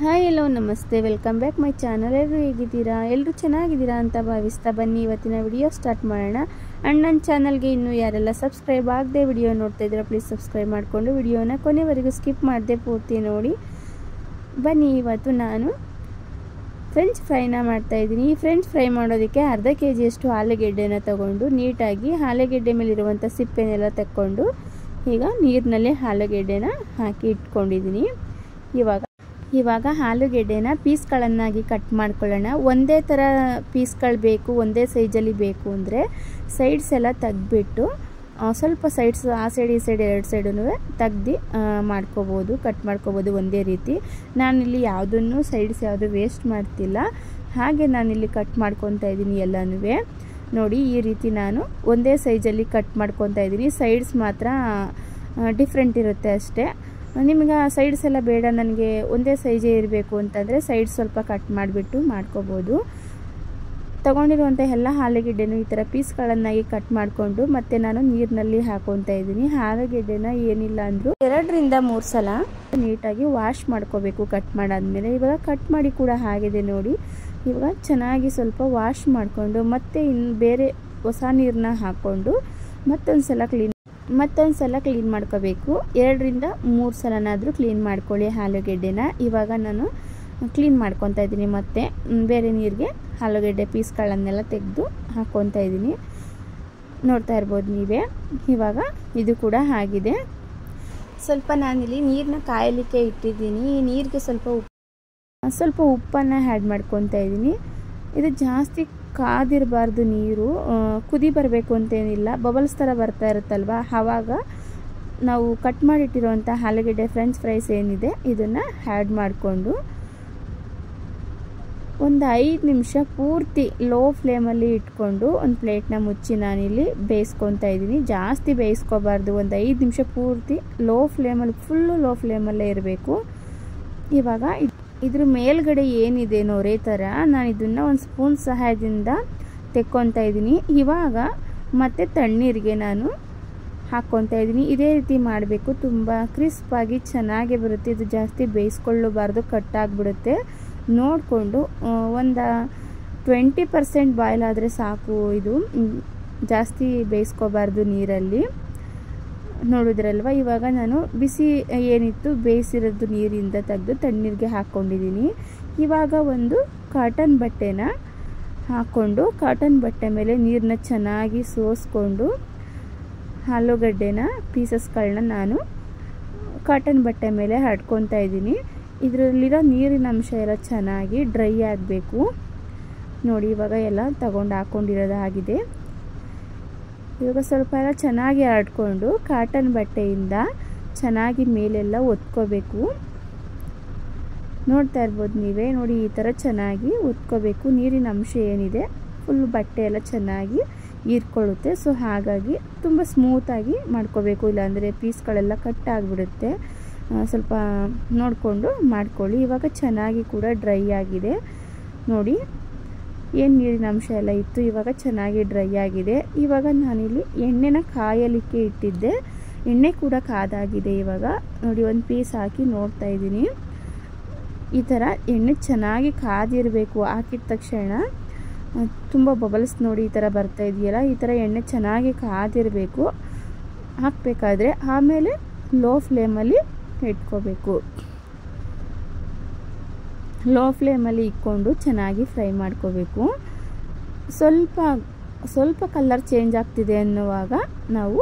Hi ಎಲ್ಲೋ ನಮಸ್ತೆ, welcome back my channel. ಎಲ್ಲರೂ ಹೇಗಿದ್ದೀರಾ? ಎಲ್ಲರೂ ಚೆನ್ನಾಗಿದ್ದೀರಾ ಅಂತ ಭಾವಿಸ್ತಾ ಬನ್ನಿ ಇವತ್ತಿನ ವಿಡಿಯೋ ಸ್ಟಾರ್ಟ್ ಮಾಡೋಣ. ಆ್ಯಂಡ್ ನನ್ನ ಚಾನಲ್ಗೆ ಇನ್ನೂ ಯಾರೆಲ್ಲ ಸಬ್ಸ್ಕ್ರೈಬ್ ಆಗದೆ ವಿಡಿಯೋ ನೋಡ್ತಾ ಇದ್ದೀರಾ ಪ್ಲೀಸ್ ಸಬ್ಸ್ಕ್ರೈಬ್ ಮಾಡಿಕೊಂಡು ವಿಡಿಯೋನ ಕೊನೆವರೆಗೂ ಸ್ಕಿಪ್ ಮಾಡದೆ ಪೂರ್ತಿ ನೋಡಿ. ಬನ್ನಿ, ಇವತ್ತು ನಾನು ಫ್ರೆಂಚ್ ಫ್ರೈನ ಮಾಡ್ತಾಯಿದ್ದೀನಿ. ಈ ಫ್ರೆಂಚ್ ಫ್ರೈ ಮಾಡೋದಕ್ಕೆ ಅರ್ಧ kg ಆಲೂಗೆಡ್ಡೆನ ತಗೊಂಡು ನೀಟಾಗಿ ಆಲೂಗೆಡ್ಡೆ ಮೇಲಿರುವಂಥ ಸಿಪ್ಪೆನೆಲ್ಲ ತಕ್ಕೊಂಡು ಈಗ ನೀರಿನಲ್ಲಿ ಆಲೂಗೆಡ್ಡೆನ ಹಾಕಿ ಇಟ್ಕೊಂಡಿದ್ದೀನಿ. ಇವಾಗ ಆಲೂಗೆಡ್ಡೆನ ಪೀಸ್ಗಳನ್ನಾಗಿ ಕಟ್ ಮಾಡ್ಕೊಳ್ಳೋಣ. ಒಂದೇ ಥರ ಪೀಸ್ಗಳು ಬೇಕು, ಒಂದೇ ಸೈಜಲ್ಲಿ ಬೇಕು ಅಂದರೆ ಸೈಡ್ಸ್ ಎಲ್ಲ ತೆಗ್ದುಬಿಟ್ಟು ಸ್ವಲ್ಪ ಸೈಡ್ಸ್ ಆ ಸೈಡ್ ಈ ಸೈಡ್ ಎರಡು ಸೈಡೂ ತೆಗ್ದು ಮಾಡ್ಕೋಬೋದು, ಕಟ್ ಮಾಡ್ಕೋಬೋದು ಒಂದೇ ರೀತಿ. ನಾನಿಲ್ಲಿ ಯಾವುದನ್ನು ಸೈಡ್ಸ್ ಯಾವುದು ವೇಸ್ಟ್ ಮಾಡ್ತಿಲ್ಲ, ಹಾಗೆ ನಾನಿಲ್ಲಿ ಕಟ್ ಮಾಡ್ಕೊತಾ ಇದ್ದೀನಿ ಎಲ್ಲನೂ. ನೋಡಿ, ಈ ರೀತಿ ನಾನು ಒಂದೇ ಸೈಜಲ್ಲಿ ಕಟ್ ಮಾಡ್ಕೊತಾ ಇದ್ದೀನಿ. ಸೈಡ್ಸ್ ಮಾತ್ರ ಡಿಫ್ರೆಂಟ್ ಇರುತ್ತೆ ಅಷ್ಟೇ. ನಿಮಗೆ ಸೈಡ್ಸ್ ಎಲ್ಲ ಬೇಡ, ನನಗೆ ಒಂದೇ ಸೈಜೇ ಇರಬೇಕು ಅಂತಂದರೆ ಸೈಡ್ಸ್ ಸ್ವಲ್ಪ ಕಟ್ ಮಾಡಿಬಿಟ್ಟು ಮಾಡ್ಕೋಬೋದು. ತಗೊಂಡಿರುವಂಥ ಎಲ್ಲ ಆಲೂಗೆಡ್ಡೆನೂ ಈ ಥರ ಪೀಸ್ಗಳನ್ನಾಗಿ ಕಟ್ ಮಾಡಿಕೊಂಡು ಮತ್ತೆ ನಾನು ನೀರಿನಲ್ಲಿ ಹಾಕೊತಾ ಇದ್ದೀನಿ. ಆಲೂಗೆಡ್ಡೆನ ಏನಿಲ್ಲ ಅಂದರೂ 2 ರಿಂದ 3 ಸಲ ನೀಟಾಗಿ ವಾಶ್ ಮಾಡ್ಕೋಬೇಕು ಕಟ್ ಮಾಡಾದ್ಮೇಲೆ. ಇವಾಗ ಕಟ್ ಮಾಡಿ ಕೂಡ ಆಗಿದೆ ನೋಡಿ. ಇವಾಗ ಚೆನ್ನಾಗಿ ಸ್ವಲ್ಪ ವಾಶ್ ಮಾಡಿಕೊಂಡು ಮತ್ತೆ ಇನ್ನು ಬೇರೆ ಹೊಸ ನೀರನ್ನ ಹಾಕ್ಕೊಂಡು ಮತ್ತೊಂದು ಸಲ ಕ್ಲೀನ್ ಮಾಡ್ಕೋಬೇಕು. 2 ರಿಂದ 3 ಸಲನಾದರೂ ಕ್ಲೀನ್ ಮಾಡ್ಕೊಳ್ಳಿ ಆಲೂಗೆಡ್ಡೆನ. ಇವಾಗ ನಾನು ಕ್ಲೀನ್ ಮಾಡ್ಕೊತಾ ಇದ್ದೀನಿ. ಮತ್ತೆ ಬೇರೆ ನೀರಿಗೆ ಆಲೂಗೆಡ್ಡೆ ಪೀಸ್ಗಳನ್ನೆಲ್ಲ ತೆಗೆದು ಹಾಕ್ಕೊತಾ ಇದ್ದೀನಿ. ನೋಡ್ತಾ ಇರ್ಬೋದು ನೀವೇ. ಇವಾಗ ಇದು ಕೂಡ ಆಗಿದೆ. ಸ್ವಲ್ಪ ನಾನಿಲ್ಲಿ ನೀರನ್ನ ಕಾಯಲಿಕ್ಕೆ ಇಟ್ಟಿದ್ದೀನಿ. ಈ ನೀರಿಗೆ ಸ್ವಲ್ಪ ಉಪ್ಪನ್ನು ಆ್ಯಡ್ ಮಾಡ್ಕೊತಾ ಇದ್ದೀನಿ. ಇದು ಜಾಸ್ತಿ ಕಾದಿರಬಾರ್ದು, ನೀರು ಕುದಿ ಬರಬೇಕು ಅಂತೇನಿಲ್ಲ, ಬಬಲ್ಸ್ ಥರ ಬರ್ತಾ ಇರುತ್ತಲ್ವ, ಆವಾಗ ನಾವು ಕಟ್ ಮಾಡಿಟ್ಟಿರುವಂಥ ಆಲೂಗೆಡ್ಡೆ ಫ್ರೆಂಚ್ ಫ್ರೈಸ್ ಏನಿದೆ ಇದನ್ನು ಆ್ಯಡ್ ಮಾಡಿಕೊಂಡು ಒಂದು 5 ನಿಮಿಷ ಪೂರ್ತಿ ಲೋ ಫ್ಲೇಮಲ್ಲಿ ಇಟ್ಕೊಂಡು ಒಂದು ಪ್ಲೇಟ್ನ ಮುಚ್ಚಿ ನಾನಿಲ್ಲಿ ಬೇಯಿಸ್ಕೊತಾ ಇದ್ದೀನಿ. ಜಾಸ್ತಿ ಬೇಯಿಸ್ಕೋಬಾರ್ದು, ಒಂದು 5 ನಿಮಿಷ ಪೂರ್ತಿ ಲೋ ಫ್ಲೇಮಲ್ಲಿ, ಫುಲ್ಲು ಲೋ ಫ್ಲೇಮಲ್ಲೇ ಇರಬೇಕು. ಇವಾಗ ಇದ್ರ ಮೇಲ್ಗಡೆ ಏನಿದೆ ನೊರೆ ಥರ, ನಾನು ಇದನ್ನು ಒಂದು ಸ್ಪೂನ್ ಸಹಾಯದಿಂದ ತೆಕ್ಕೊತಾ ಇದ್ದೀನಿ. ಇವಾಗ ಮತ್ತೆ ತಣ್ಣೀರಿಗೆ ನಾನು ಹಾಕ್ಕೊತಾ ಇದ್ದೀನಿ. ಇದೇ ರೀತಿ ಮಾಡಬೇಕು, ತುಂಬ ಕ್ರಿಸ್ಪಾಗಿ ಚೆನ್ನಾಗಿ ಬರುತ್ತೆ. ಇದು ಜಾಸ್ತಿ ಬೇಯಿಸ್ಕೊಳ್ಳಬಾರ್ದು, ಕಟ್ಟಾಗಿಬಿಡುತ್ತೆ. ನೋಡಿಕೊಂಡು ಒಂದು 20% ಬಾಯ್ಲ್ ಆದರೆ ಸಾಕು. ಇದು ಜಾಸ್ತಿ ಬೇಯಿಸ್ಕೋಬಾರ್ದು ನೀರಲ್ಲಿ. ನೋಡಿದ್ರಲ್ವ, ಇವಾಗ ನಾನು ಬಿಸಿ ಏನಿತ್ತು ಬೇಯಿಸಿರೋದು ನೀರಿಂದ ತೆಗೆದು ತಣ್ಣೀರಿಗೆ ಹಾಕ್ಕೊಂಡಿದ್ದೀನಿ. ಇವಾಗ ಒಂದು ಕಾಟನ್ ಬಟ್ಟೆನ ಹಾಕ್ಕೊಂಡು ಕಾಟನ್ ಬಟ್ಟೆ ಮೇಲೆ ನೀರನ್ನ ಚೆನ್ನಾಗಿ ಸೋಸ್ಕೊಂಡು ಆಲೂಗಡ್ಡೆನ ಪೀಸಸ್ಗಳನ್ನ ನಾನು ಕಾಟನ್ ಬಟ್ಟೆ ಮೇಲೆ ಹಡ್ಕೊತಾ ಇದ್ದೀನಿ. ಇದರಲ್ಲಿರೋ ನೀರಿನ ಅಂಶ ಎಲ್ಲ ಚೆನ್ನಾಗಿ ಡ್ರೈ ಆಗಬೇಕು. ನೋಡಿ, ಇವಾಗ ಎಲ್ಲ ತಗೊಂಡು ಹಾಕ್ಕೊಂಡಿರೋದಾಗಿದೆ. ಇವಾಗ ಸ್ವಲ್ಪ ಎಲ್ಲ ಚೆನ್ನಾಗಿ ಹರಡ್ಕೊಂಡು ಕಾಟನ್ ಬಟ್ಟೆಯಿಂದ ಚೆನ್ನಾಗಿ ಮೇಲೆಲ್ಲ ಒತ್ಕೋಬೇಕು. ನೋಡ್ತಾ ಇರ್ಬೋದು ನೀವೇ. ನೋಡಿ, ಈ ಥರ ಚೆನ್ನಾಗಿ ಒತ್ಕೋಬೇಕು. ನೀರಿನ ಅಂಶ ಏನಿದೆ ಫುಲ್ ಬಟ್ಟೆ ಎಲ್ಲ ಚೆನ್ನಾಗಿ ಹೀರ್ಕೊಳ್ಳುತ್ತೆ. ಸೊ ಹಾಗಾಗಿ ತುಂಬ ಸ್ಮೂತಾಗಿ ಮಾಡ್ಕೋಬೇಕು, ಇಲ್ಲಾಂದರೆ ಪೀಸ್ಗಳೆಲ್ಲ ಕಟ್ ಆಗಿಬಿಡುತ್ತೆ. ಸ್ವಲ್ಪ ನೋಡಿಕೊಂಡು ಮಾಡ್ಕೊಳ್ಳಿ. ಇವಾಗ ಚೆನ್ನಾಗಿ ಕೂಡ ಡ್ರೈ ಆಗಿದೆ ನೋಡಿ. ಏನು ನೀರಿನ ಅಂಶ ಎಲ್ಲ ಇತ್ತು ಇವಾಗ ಚೆನ್ನಾಗಿ ಡ್ರೈ ಆಗಿದೆ. ಇವಾಗ ನಾನಿಲ್ಲಿ ಎಣ್ಣೆನ ಕಾಯಲಿಕ್ಕೆ ಇಟ್ಟಿದ್ದೆ, ಎಣ್ಣೆ ಕೂಡ ಕಾದಾಗಿದೆ. ಇವಾಗ ನೋಡಿ, ಒಂದು ಪೀಸ್ ಹಾಕಿ ನೋಡ್ತಾ ಇದ್ದೀನಿ. ಈ ಥರ ಎಣ್ಣೆ ಚೆನ್ನಾಗಿ ಕಾದಿರಬೇಕು. ಹಾಕಿದ ತಕ್ಷಣ ತುಂಬ ಬಬಲ್ಸ್ ನೋಡಿ ಈ ಥರ ಬರ್ತಾ ಇದೆಯಲ್ಲ, ಈ ಥರ ಎಣ್ಣೆ ಚೆನ್ನಾಗಿ ಕಾದಿರಬೇಕು ಹಾಕಬೇಕಾದ್ರೆ. ಆಮೇಲೆ ಲೋ ಫ್ಲೇಮಲ್ಲಿ ಇಟ್ಕೋಬೇಕು. ಲೋ ಫ್ಲೇಮಲ್ಲಿ ಇಟ್ಕೊಂಡು ಚೆನ್ನಾಗಿ ಫ್ರೈ ಮಾಡ್ಕೋಬೇಕು. ಸ್ವಲ್ಪ ಕಲರ್ ಚೇಂಜ್ ಆಗ್ತಿದೆ ಅನ್ನುವಾಗ ನಾವು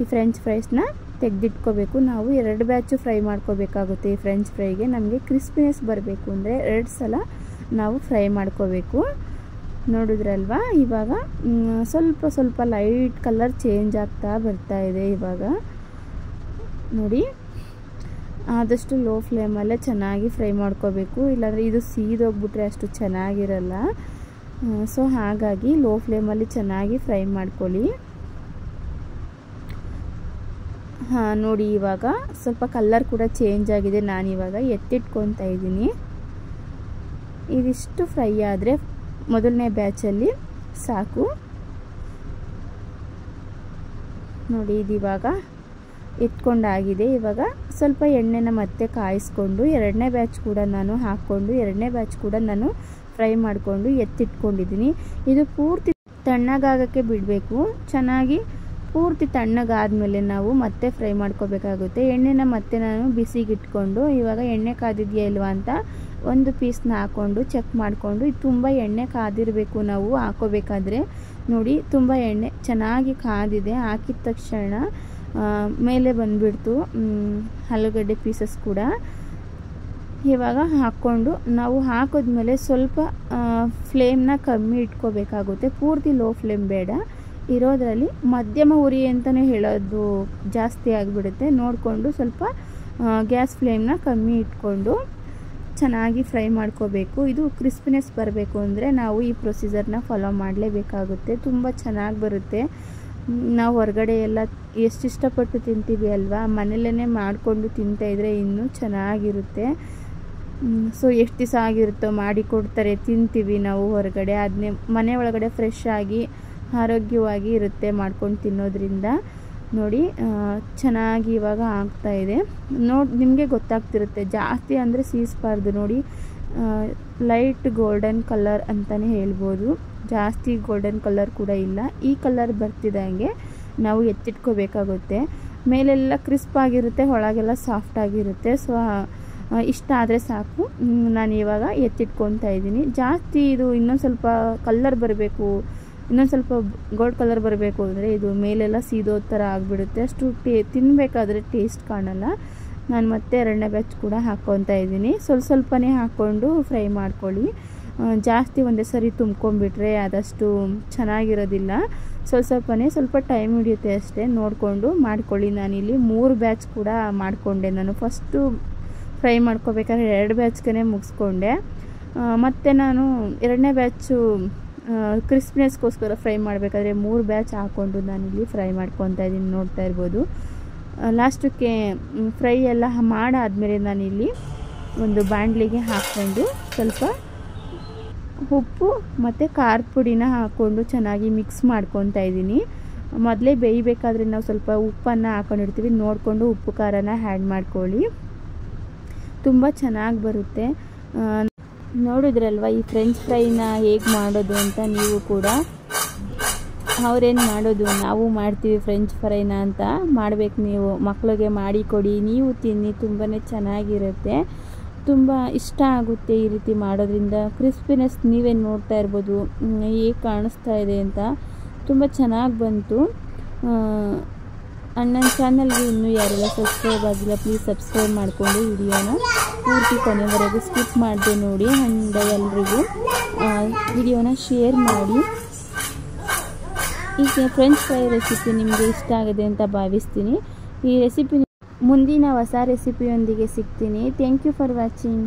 ಈ ಫ್ರೆಂಚ್ ಫ್ರೈಸ್ನ ತೆಗೆದಿಟ್ಕೋಬೇಕು. ನಾವು 2 ಬ್ಯಾಚು ಫ್ರೈ ಮಾಡ್ಕೋಬೇಕಾಗುತ್ತೆ. ಈ ಫ್ರೆಂಚ್ ಫ್ರೈಗೆ ನಮಗೆ ಕ್ರಿಸ್ಪಿನೆಸ್ ಬರಬೇಕು ಅಂದರೆ 2 ಸಲ ನಾವು ಫ್ರೈ ಮಾಡ್ಕೋಬೇಕು. ನೋಡಿದ್ರಲ್ವಾ, ಇವಾಗ ಸ್ವಲ್ಪ ಲೈಟ್ ಕಲರ್ ಚೇಂಜ್ ಆಗ್ತಾ ಬರ್ತಾ ಇದೆ. ಇವಾಗ ನೋಡಿ, ಆದಷ್ಟು ಲೋ ಫ್ಲೇಮಲ್ಲೇ ಚೆನ್ನಾಗಿ ಫ್ರೈ ಮಾಡ್ಕೋಬೇಕು, ಇಲ್ಲಾಂದರೆ ಇದು ಸೀದೋಗ್ಬಿಟ್ರೆ ಅಷ್ಟು ಚೆನ್ನಾಗಿರಲ್ಲ. ಸೊ ಹಾಗಾಗಿ ಲೋ ಫ್ಲೇಮಲ್ಲಿ ಚೆನ್ನಾಗಿ ಫ್ರೈ ಮಾಡ್ಕೊಳ್ಳಿ. ನೋಡಿ, ಇವಾಗ ಸ್ವಲ್ಪ ಕಲರ್ ಕೂಡ ಚೇಂಜ್ ಆಗಿದೆ. ನಾನಿವಾಗ ಎತ್ತಿಟ್ಕೊತಾ ಇದ್ದೀನಿ. ಇದಿಷ್ಟು ಫ್ರೈ ಆದರೆ ಮೊದಲನೇ ಬ್ಯಾಚಲ್ಲಿ ಸಾಕು. ನೋಡಿ, ಇದಿವಾಗ ಎತ್ಕೊಂಡಾಗಿದೆ. ಇವಾಗ ಸ್ವಲ್ಪ ಎಣ್ಣೆನ ಮತ್ತೆ ಕಾಯಿಸ್ಕೊಂಡು ಎರಡನೇ ಬ್ಯಾಚ್ ಕೂಡ ನಾನು ಹಾಕ್ಕೊಂಡು ಎರಡನೇ ಬ್ಯಾಚ್ ಕೂಡ ನಾನು ಫ್ರೈ ಮಾಡಿಕೊಂಡು ಎತ್ತಿಟ್ಕೊಂಡಿದ್ದೀನಿ. ಇದು ಪೂರ್ತಿ ತಣ್ಣಗಾಗಕ್ಕೆ ಬಿಡಬೇಕು. ಚೆನ್ನಾಗಿ ಪೂರ್ತಿ ತಣ್ಣಗಾದ್ಮೇಲೆ ನಾವು ಮತ್ತೆ ಫ್ರೈ ಮಾಡ್ಕೋಬೇಕಾಗುತ್ತೆ. ಎಣ್ಣೆನ ಮತ್ತೆ ನಾನು ಬಿಸಿಗಿಟ್ಕೊಂಡು ಇವಾಗ ಎಣ್ಣೆ ಕಾದಿದೆಯಾ ಇಲ್ವಾ ಅಂತ ಒಂದು ಪೀಸ್ನ ಹಾಕ್ಕೊಂಡು ಚೆಕ್ ಮಾಡಿಕೊಂಡು, ಇದು ತುಂಬ ಎಣ್ಣೆ ಕಾದಿರಬೇಕು ನಾವು ಹಾಕೋಬೇಕಾದ್ರೆ. ನೋಡಿ ತುಂಬ ಎಣ್ಣೆ ಚೆನ್ನಾಗಿ ಕಾದಿದೆ. ಹಾಕಿದ ತಕ್ಷಣ ಮೇಲೆ ಬಂದುಬಿಡ್ತು ಆಲೂಗಡ್ಡೆ ಪೀಸಸ್ ಕೂಡ. ಇವಾಗ ಹಾಕ್ಕೊಂಡು ನಾವು ಹಾಕಿದ್ಮೇಲೆ ಸ್ವಲ್ಪ ಫ್ಲೇಮ್ನ ಕಮ್ಮಿ ಇಟ್ಕೋಬೇಕಾಗುತ್ತೆ. ಪೂರ್ತಿ ಲೋ ಫ್ಲೇಮ್ ಬೇಡ, ಇರೋದ್ರಲ್ಲಿ ಮಧ್ಯಮ ಉರಿ ಅಂತಲೇ ಹೇಳೋದು ಜಾಸ್ತಿ ಆಗಿಬಿಡುತ್ತೆ. ನೋಡಿಕೊಂಡು ಸ್ವಲ್ಪ ಗ್ಯಾಸ್ ಫ್ಲೇಮ್ನ ಕಮ್ಮಿ ಇಟ್ಕೊಂಡು ಚೆನ್ನಾಗಿ ಫ್ರೈ ಮಾಡ್ಕೋಬೇಕು. ಇದು ಕ್ರಿಸ್ಪಿನೆಸ್ ಬರಬೇಕು ಅಂದರೆ ನಾವು ಈ ಪ್ರೊಸೀಜರ್ನ ಫಾಲೋ ಮಾಡಲೇಬೇಕಾಗುತ್ತೆ. ತುಂಬ ಚೆನ್ನಾಗಿ ಬರುತ್ತೆ. ನಾವು ಹೊರಗಡೆ ಎಲ್ಲ ಎಷ್ಟು ಇಷ್ಟಪಟ್ಟು ತಿಂತೀವಿ ಅಲ್ವಾ, ಮನೆಯಲ್ಲೇ ಮಾಡಿಕೊಂಡು ತಿಂತಾಯಿದ್ರೆ ಇನ್ನೂ ಚೆನ್ನಾಗಿರುತ್ತೆ. ಸೊ ಎಷ್ಟು ದಿವಸ ಆಗಿರುತ್ತೋ ಮಾಡಿ ಕೊಡ್ತಾರೆ, ತಿಂತೀವಿ ನಾವು ಹೊರಗಡೆ. ಅದನ್ನೇ ಮನೆ ಒಳಗಡೆ ಫ್ರೆಶ್ ಆಗಿ ಆರೋಗ್ಯವಾಗಿ ಇರುತ್ತೆ ಮಾಡ್ಕೊಂಡು ತಿನ್ನೋದ್ರಿಂದ. ನೋಡಿ ಚೆನ್ನಾಗಿ ಇವಾಗ ಆಗ್ತಾಯಿದೆ. ನಿಮಗೆ ಗೊತ್ತಾಗ್ತಿರುತ್ತೆ. ಜಾಸ್ತಿ ಅಂದರೆ ಸೀಸ್ಬಾರ್ದು. ನೋಡಿ ಲೈಟ್ ಗೋಲ್ಡನ್ ಕಲರ್ ಅಂತಲೇ ಹೇಳ್ಬೋದು. ಜಾಸ್ತಿ ಗೋಲ್ಡನ್ ಕಲರ್ ಕೂಡ ಇಲ್ಲ. ಈ ಕಲರ್ ಬರ್ತಿದ್ದಂಗೆ ನಾವು ಎತ್ತಿಟ್ಕೋಬೇಕಾಗುತ್ತೆ. ಮೇಲೆಲ್ಲ ಕ್ರಿಸ್ಪ್ ಆಗಿರುತ್ತೆ, ಒಳಗೆಲ್ಲ ಸಾಫ್ಟ್ ಆಗಿರುತ್ತೆ. ಸೊ ಇಷ್ಟ ಆದರೆ ಸಾಕು. ನಾನು ಇವಾಗ ಎತ್ತಿಟ್ಕೊತಾ ಇದ್ದೀನಿ. ಜಾಸ್ತಿ ಇದು ಇನ್ನೊಂದು ಸ್ವಲ್ಪ ಕಲರ್ ಬರಬೇಕು, ಇನ್ನೊಂದು ಸ್ವಲ್ಪ ಗೋಲ್ಡ್ ಕಲರ್ ಬರಬೇಕು ಅಂದರೆ ಇದು ಮೇಲೆಲ್ಲ ಸೀದೋ ಥರ ಆಗಿಬಿಡುತ್ತೆ. ಅಷ್ಟು ತಿನ್ನಬೇಕಾದ್ರೆ ಟೇಸ್ಟ್ ಕಾಣಲ್ಲ. ನಾನು ಮತ್ತೆ ಎರಡನೇ ಬ್ಯಾಚ್ ಕೂಡ ಹಾಕ್ಕೊತಾ ಇದ್ದೀನಿ. ಸ್ವಲ್ಪನೇ ಹಾಕ್ಕೊಂಡು ಫ್ರೈ ಮಾಡ್ಕೊಳ್ಳಿ. ಜಾಸ್ತಿ ಒಂದೇ ಸರಿ ತುಂಬ್ಕೊಂಡ್ಬಿಟ್ರೆ ಅದಷ್ಟು ಚೆನ್ನಾಗಿರೋದಿಲ್ಲ. ಸ್ವಲ್ಪನೇ ಸ್ವಲ್ಪ ಟೈಮ್ ಹಿಡಿಯುತ್ತೆ ಅಷ್ಟೇ. ನೋಡಿಕೊಂಡು ಮಾಡ್ಕೊಳ್ಳಿ. ನಾನಿಲ್ಲಿ 3 ಬ್ಯಾಚ್ ಕೂಡ ಮಾಡಿಕೊಂಡೆ. ನಾನು ಫಸ್ಟು ಫ್ರೈ ಮಾಡ್ಕೋಬೇಕಾದ್ರೆ 2 ಬ್ಯಾಚ್ಗೆ ಮುಗಿಸ್ಕೊಂಡೆ. ಮತ್ತು ನಾನು ಎರಡನೇ ಬ್ಯಾಚು ಕ್ರಿಸ್ಪಿನೆಸ್ಗೋಸ್ಕರ ಫ್ರೈ ಮಾಡಬೇಕಾದ್ರೆ 3 ಬ್ಯಾಚ್ ಹಾಕ್ಕೊಂಡು ನಾನಿಲ್ಲಿ ಫ್ರೈ ಮಾಡ್ಕೊತಾ ಇದ್ದೀನಿ. ನೋಡ್ತಾ ಇರ್ಬೋದು. ಲಾಸ್ಟಕ್ಕೆ ಫ್ರೈ ಎಲ್ಲ ಮಾಡಾದಮೇಲೆ ನಾನಿಲ್ಲಿ ಒಂದು ಬಾಣಲಿಗೆ ಹಾಕ್ಕೊಂಡು ಸ್ವಲ್ಪ ಉಪ್ಪು ಮತ್ತು ಖಾರದ ಪುಡಿನ ಹಾಕ್ಕೊಂಡು ಚೆನ್ನಾಗಿ ಮಿಕ್ಸ್ ಮಾಡ್ಕೊತಾ ಇದ್ದೀನಿ. ಮೊದಲೇ ಬೇಯಬೇಕಾದ್ರೆ ನಾವು ಸ್ವಲ್ಪ ಉಪ್ಪನ್ನು ಹಾಕ್ಕೊಂಡಿರ್ತೀವಿ. ನೋಡಿಕೊಂಡು ಉಪ್ಪು ಖಾರನ ಆ್ಯಡ್ ಮಾಡ್ಕೊಳ್ಳಿ. ತುಂಬ ಚೆನ್ನಾಗಿ ಬರುತ್ತೆ. ನೋಡಿದ್ರಲ್ವ ಈ ಫ್ರೆಂಚ್ ಫ್ರೈನ ಹೇಗೆ ಮಾಡೋದು ಅಂತ. ನೀವು ಕೂಡ ಅವ್ರೇನು ಮಾಡೋದು, ನಾವು ಮಾಡ್ತೀವಿ ಫ್ರೆಂಚ್ ಫ್ರೈನ ಅಂತ ಮಾಡಬೇಕು. ನೀವು ಮಕ್ಕಳಿಗೆ ಮಾಡಿಕೊಡಿ, ನೀವು ತಿನ್ನಿ. ತುಂಬಾ ಚೆನ್ನಾಗಿರುತ್ತೆ, ತುಂಬ ಇಷ್ಟ ಆಗುತ್ತೆ ಈ ರೀತಿ ಮಾಡೋದ್ರಿಂದ. ಕ್ರಿಸ್ಪಿನೆಸ್ ನೀವೇ ನೋಡ್ತಾ ಇರ್ಬೋದು ಹೇಗೆ ಕಾಣಿಸ್ತಾ ಇದೆ ಅಂತ. ತುಂಬ ಚೆನ್ನಾಗಿ ಬಂತು. ನನ್ನ ಚಾನಲ್ಗೆ ಇನ್ನೂ ಯಾರೆಲ್ಲ ಸಬ್ಸ್ಕ್ರೈಬ್ ಆಗಿಲ್ಲ ಪ್ಲೀಸ್ ಸಬ್ಸ್ಕ್ರೈಬ್ ಮಾಡಿಕೊಂಡು ವಿಡಿಯೋನ ಪೂರ್ತಿ ಕೊನೆವರೆಗೂ ಸ್ಕಿಪ್ ಮಾಡದೆ ನೋಡಿ. ಆ್ಯಂಡ್ ಎಲ್ರಿಗೂ ವಿಡಿಯೋನ ಶೇರ್ ಮಾಡಿ. ಈ ಫ್ರೆಂಚ್ ಫ್ರೈ ರೆಸಿಪಿ ನಿಮಗೆ ಇಷ್ಟ ಆಗಿದೆ ಅಂತ ಭಾವಿಸ್ತೀನಿ. ಈ ರೆಸಿಪಿ ಮುಂದಿನ ಹೊಸ ರೆಸಿಪಿಯೊಂದಿಗೆ ಸಿಗ್ತೀನಿ. Thank you for watching.